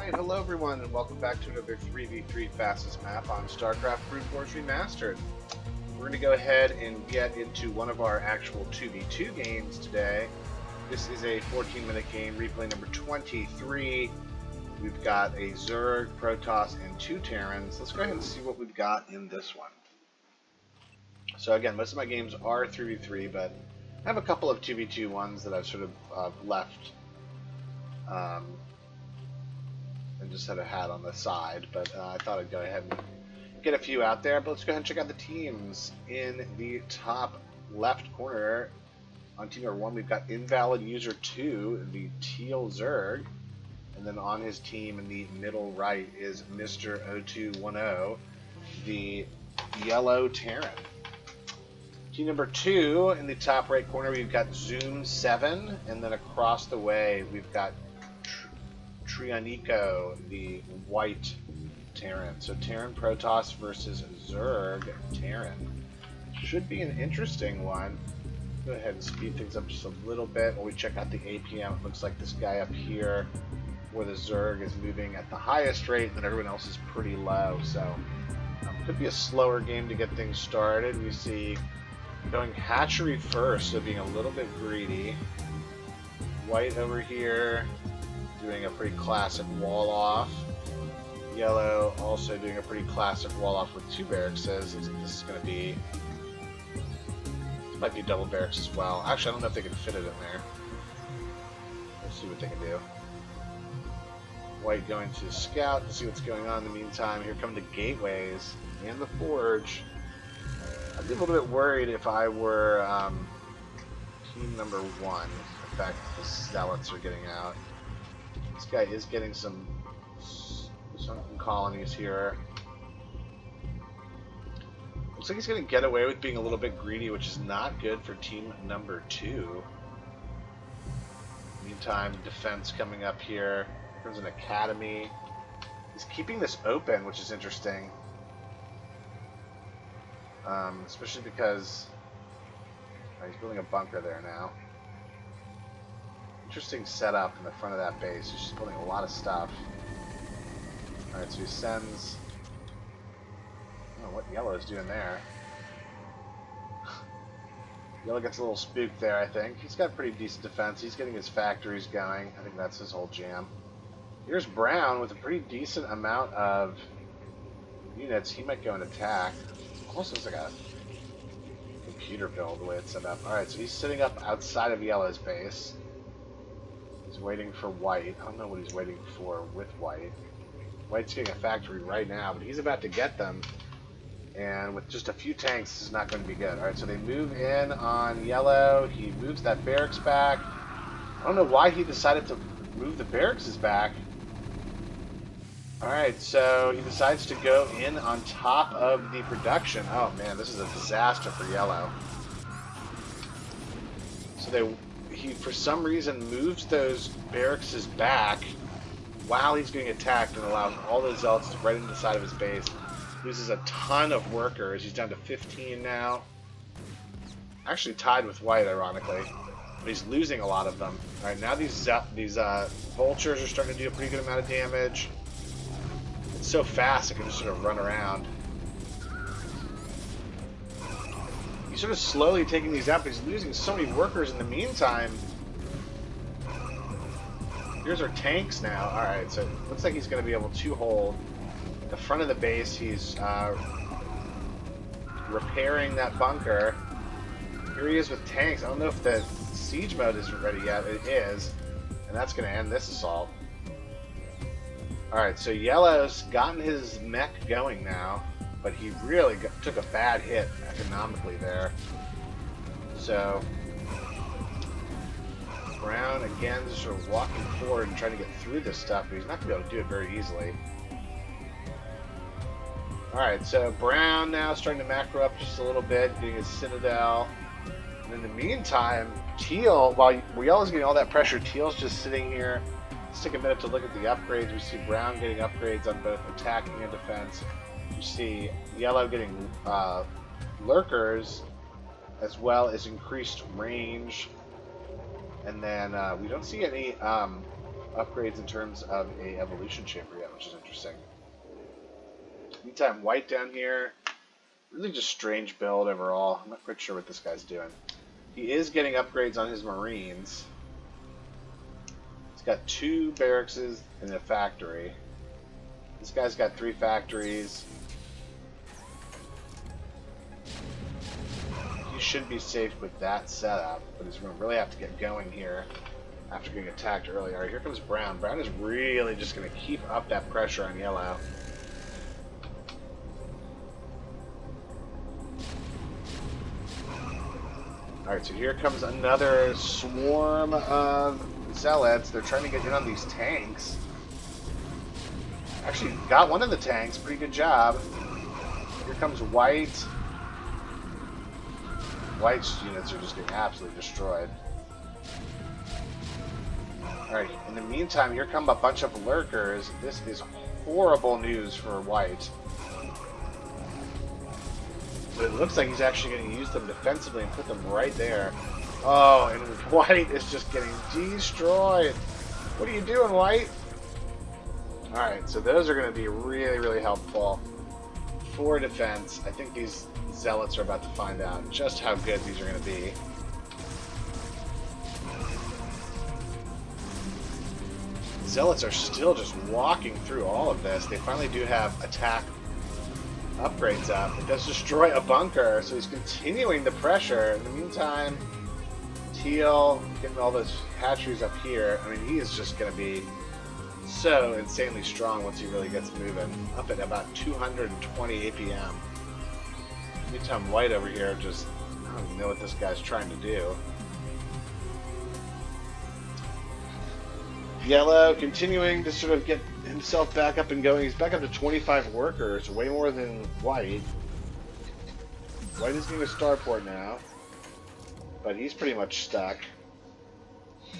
Alright, hello everyone, and welcome back to another 3v3 fastest map on StarCraft Brute Force Remastered. We're going to go ahead and get into one of our actual 2v2 games today. This is a 14-minute game, replay number 23. We've got a Zerg, Protoss, and 2 Terrans. Let's go ahead and see what we've got in this one. So again, most of my games are 3v3, but I have a couple of 2v2 ones that I've sort of left and just had a hat on the side, but I thought I'd go ahead and get a few out there. But let's go ahead and check out the teams. In the top left corner on team number 1, we've got Invalid User 2, the Teal Zerg, and then on his team in the middle right is Mr. 0210, the Yellow Terran. Team number 2, in the top right corner, we've got Zoom 7, and then across the way, we've got Trionico, the White Terran. So Terran Protoss versus Zerg Terran. Should be an interesting one. Go ahead and speed things up just a little bit while we check out the APM. It looks like this guy up here, where the Zerg is moving at the highest rate, and then everyone else is pretty low. So could be a slower game to get things started. We see going hatchery first, so being a little bit greedy. White over here doing a pretty classic wall off. Yellow also doing a pretty classic wall off with 2 barracks. This is going to be, this might be double barracks as well. Actually, I don't know if they can fit it in there. Let's see what they can do. White going to scout to see what's going on in the meantime. Here come the gateways and the forge. I'd be a little bit worried if I were team number 1. In fact, the zealots are getting out. This guy is getting some colonies here. Looks like he's going to get away with being a little bit greedy, which is not good for team number 2. Meantime, defense coming up here. There's an academy. He's keeping this open, which is interesting. Especially because he's building a bunker there now. Interesting setup in the front of that base. He's just building a lot of stuff. Alright, so he sends... I don't know what Yellow is doing there. Yellow gets a little spooked there, I think. He's got pretty decent defense. He's getting his factories going. I think that's his whole jam. Here's Brown with a pretty decent amount of units. He might go and attack. Almost looks like a computer build the way it's set up. Alright, so he's sitting up outside of Yellow's base. He's waiting for White. I don't know what he's waiting for with White. White's getting a factory right now, but he's about to get them. And with just a few tanks, this is not going to be good. Alright, so they move in on Yellow. He moves that barracks back. I don't know why he decided to move the barracks back. Alright, so he decides to go in on top of the production. Oh man, this is a disaster for Yellow. So he for some reason moves those barracks back while he's getting attacked and allows all those zealots to right into the side of his base. Loses a ton of workers. He's down to 15 now. Actually tied with White, ironically. But he's losing a lot of them. Alright, now these vultures are starting to do a pretty good amount of damage. It's so fast it can just sort of run around. He's sort of slowly taking these out, but he's losing so many workers in the meantime. Here's our tanks now. Alright, so it looks like he's going to be able to hold the front of the base. He's repairing that bunker. Here he is with tanks. I don't know if the siege mode isn't ready yet. It is. And that's going to end this assault. Alright, so Yellow's gotten his mech going now, but he really took a bad hit economically there. So Brown again just sort of walking forward and trying to get through this stuff, but he's not going to be able to do it very easily. Alright, so Brown now starting to macro up just a little bit, getting his Citadel. And in the meantime, Teal, while Yellow's getting all that pressure, Teal's just sitting here. Let's take a minute to look at the upgrades. We see Brown getting upgrades on both attacking and defense. We see Yellow getting lurkers, as well as increased range. And then we don't see any upgrades in terms of a evolution chamber yet, which is interesting. Meantime, white down here, really just strange build overall. I'm not quite sure what this guy's doing. He is getting upgrades on his marines. He's got 2 barracks and a factory. This guy's got 3 factories. He should be safe with that setup, but he's going to really have to get going here after getting attacked earlier. All right, here comes Brown. Brown is really just going to keep up that pressure on yellow. Alright, so here comes another swarm of zealots. They're trying to get in on these tanks. Actually, got one of the tanks. Pretty good job. Here comes white. White's units are just getting absolutely destroyed. Alright, in the meantime, here come a bunch of lurkers. This is horrible news for white. But it looks like he's actually going to use them defensively and put them right there. Oh, and white is just getting destroyed. What are you doing, white? Alright, so those are going to be really, really helpful for defense. I think these zealots are about to find out just how good these are going to be. Zealots are still just walking through all of this. They finally do have attack upgrades up. It does destroy a bunker, so he's continuing the pressure. In the meantime, Teal getting all those hatcheries up here. I mean, he is just going to be so insanely strong once he really gets moving. Up at about 220 APM. Meantime, white over here just, I don't even know what this guy's trying to do. Yellow continuing to sort of get himself back up and going. He's back up to 25 workers, way more than white. White is getting a starport now, but he's pretty much stuck. He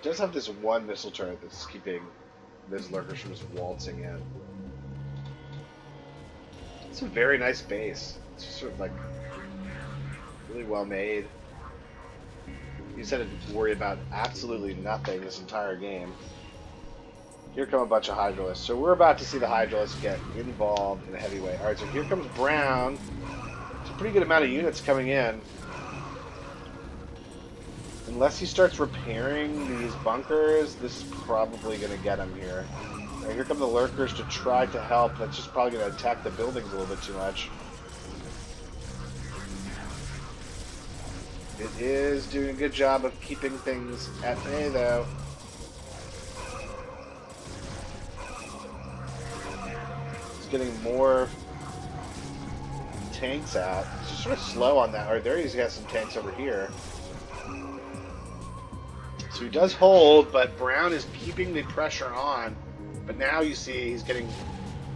does have this one missile turret that's keeping those lurkers from just waltzing in. It's a very nice base. It's just sort of like really well made. He's had to worry about absolutely nothing this entire game. Here come a bunch of Hydralisks. So we're about to see the Hydralisks get involved in a heavyweight. Alright, so here comes Brown. It's a pretty good amount of units coming in. Unless he starts repairing these bunkers, this is probably going to get him here. Right, here come the lurkers to try to help. That's just probably going to attack the buildings a little bit too much. It is doing a good job of keeping things at bay, though. It's getting more tanks out. It's just sort of slow on that. Or there he's got some tanks over here. So he does hold, but Brown is keeping the pressure on. But now you see he's getting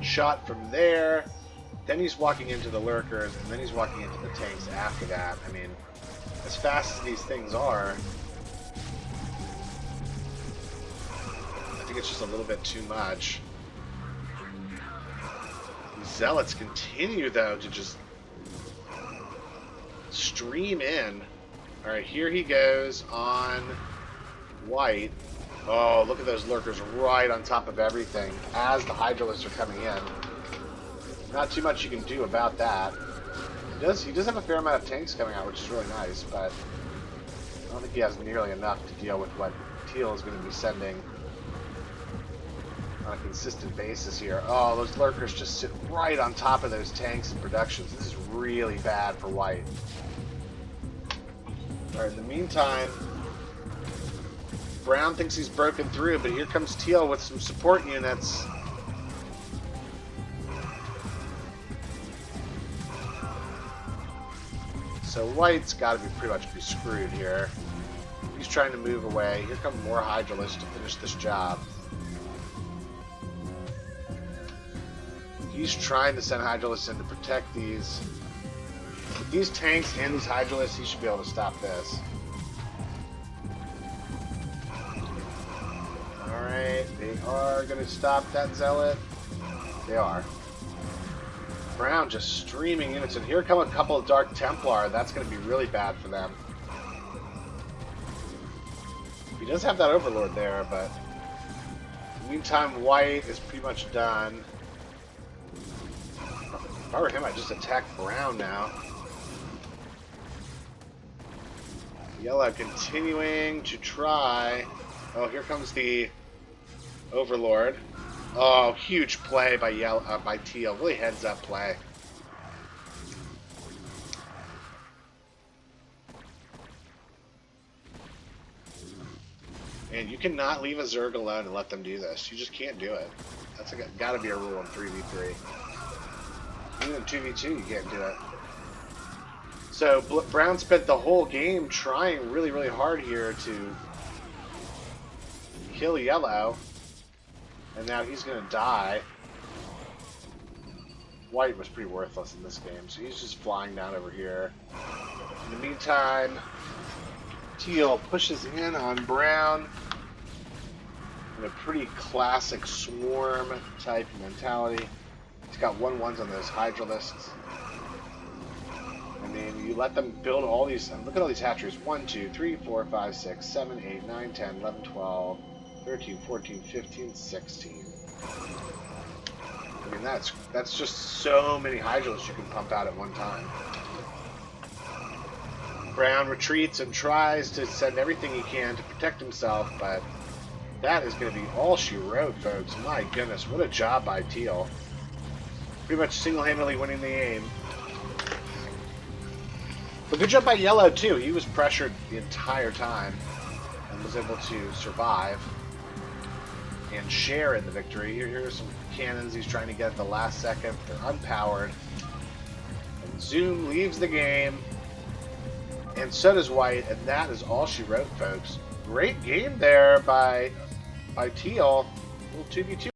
shot from there. Then he's walking into the lurkers, and then he's walking into the tanks after that. I mean, as fast as these things are, I think it's just a little bit too much. These zealots continue, though, to just stream in. Alright, here he goes on white. Oh, look at those lurkers right on top of everything as the Hydralisks are coming in. Not too much you can do about that. He does have a fair amount of tanks coming out, which is really nice, but I don't think he has nearly enough to deal with what Teal is going to be sending on a consistent basis here. Oh, those lurkers just sit right on top of those tanks and productions. This is really bad for white. Alright, in the meantime, Brown thinks he's broken through, but here comes Teal with some support units. So white's got to be pretty much be screwed here. He's trying to move away. Here come more Hydralisks to finish this job. He's trying to send Hydralisks in to protect these. With these tanks and these Hydralisks, he should be able to stop this. Alright, they are going to stop that zealot. They are. Brown just streaming units, and here come a couple of Dark Templar. That's going to be really bad for them. He does have that Overlord there, but in the meantime, white is pretty much done. If I were him, I'd just attack brown now. Yellow continuing to try. Oh, here comes the Overlord. Oh, huge play by by teal. Really heads up play. And you cannot leave a Zerg alone and let them do this. You just can't do it. That's got to be a rule in 3v3. Even in 2v2, you can't do it. So Brown spent the whole game trying really, really hard here to kill yellow. And now he's going to die. White was pretty worthless in this game, so he's just flying down over here. In the meantime, teal pushes in on brown in a pretty classic swarm type mentality. He's got 1/1s on those hydralisks. I mean, you let them build all these. Look at all these hatcheries. 1, 2, 3, 4, 5, 6, 7, 8, 9, 10, 11, 12, 13, 14, 15, 16. I mean, that's just so many hydralisks you can pump out at one time. Brown retreats and tries to send everything he can to protect himself, but that is going to be all she wrote, folks. My goodness, what a job by teal. Pretty much single-handedly winning the game. But good job by yellow, too. He was pressured the entire time and was able to survive and share in the victory. Here are some cannons he's trying to get at the last second. They're unpowered. And Zoom leaves the game. And so does white. And that is all she wrote, folks. Great game there by teal. A little 2v2.